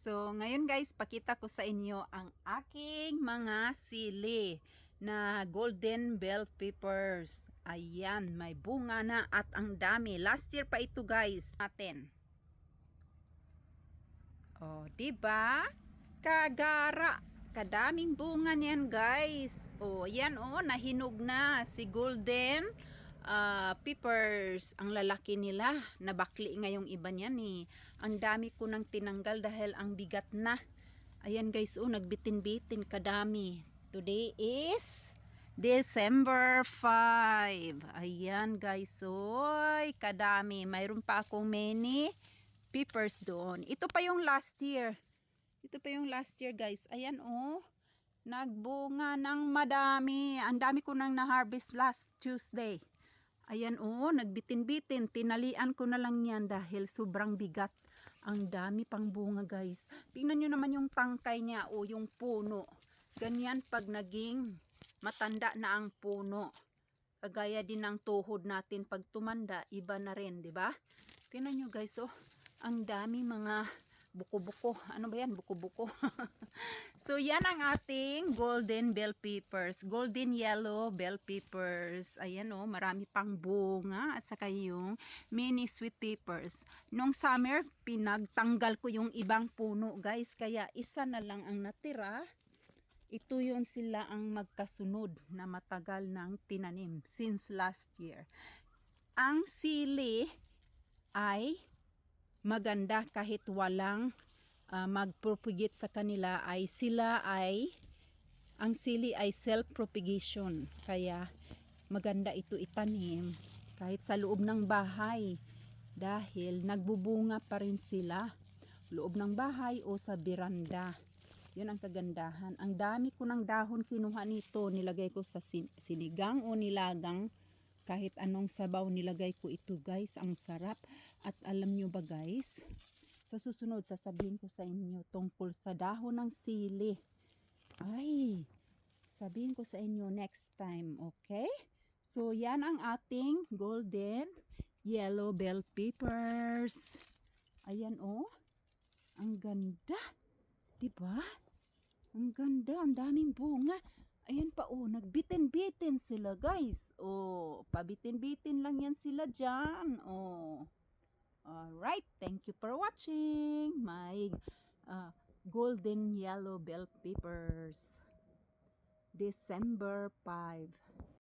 So, ngayon guys, pakita ko sa inyo ang aking mga sili na golden bell peppers. Ayan, may bunga na at ang dami. Last year pa ito guys natin. Oh, diba? Kagara. Kadaming bunga niyan guys. Oh, yan oh, nahinog na si golden peppers. Ang lalaki nila. Nabakli nga yung iba niyan eh. Ang dami ko nang tinanggal dahil ang bigat na. Ayan guys, oh, nagbitin-bitin kadami. Today is December 5. Ayan guys, oy, kadami. Mayroon pa akong many peppers doon. Ito pa yung last year. Ito pa yung last year guys. Ayan oh. Nagbunga ng madami. Ang dami ko nang na-harvest last Tuesday. Ayan oh, nagbitin-bitin. Tinalian ko na lang yan dahil sobrang bigat. Ang dami pang bunga guys. Tingnan nyo naman yung tangkay niya o yung puno. Ganyan pag naging matanda na ang puno. Kagaya din ng tuhod natin pag tumanda, iba na rin, di ba? Tingnan nyo guys oh, ang dami mga buko-buko. Ano ba yan? Buko-buko. So, yan ang ating golden bell peppers. Golden yellow bell peppers. Ayan o, marami pang bunga. At saka yung mini sweet peppers. Nung summer, pinagtanggal ko yung ibang puno, guys. Kaya isa na lang ang natira. Ito yun sila ang magkasunod na matagal ng tinanim since last year. Ang sili ay maganda kahit walang mag-propagate sa kanila ay ang sili ay self-propagation. Kaya maganda ito itanim kahit sa loob ng bahay dahil nagbubunga pa rin sila loob ng bahay o sa beranda. Yun ang kagandahan. Ang dami ko ng dahon kinuha nito, nilagay ko sa sinigang o nilagang. Kahit anong sabaw nilagay ko ito guys, ang sarap. At alam nyo ba guys, sa susunod sasabihin ko sa inyo tungkol sa dahon ng sili. Ay, sabihin ko sa inyo next time, okay? So yan ang ating golden yellow bell peppers. Ayan oh, ang ganda. Diba? Ang ganda, ang daming bunga. Ayan pa oh, nagbitin-bitin sila guys. Oh, pabitin-bitin lang yan sila dyan. Oh. Alright, thank you for watching my golden yellow bell peppers. December 5.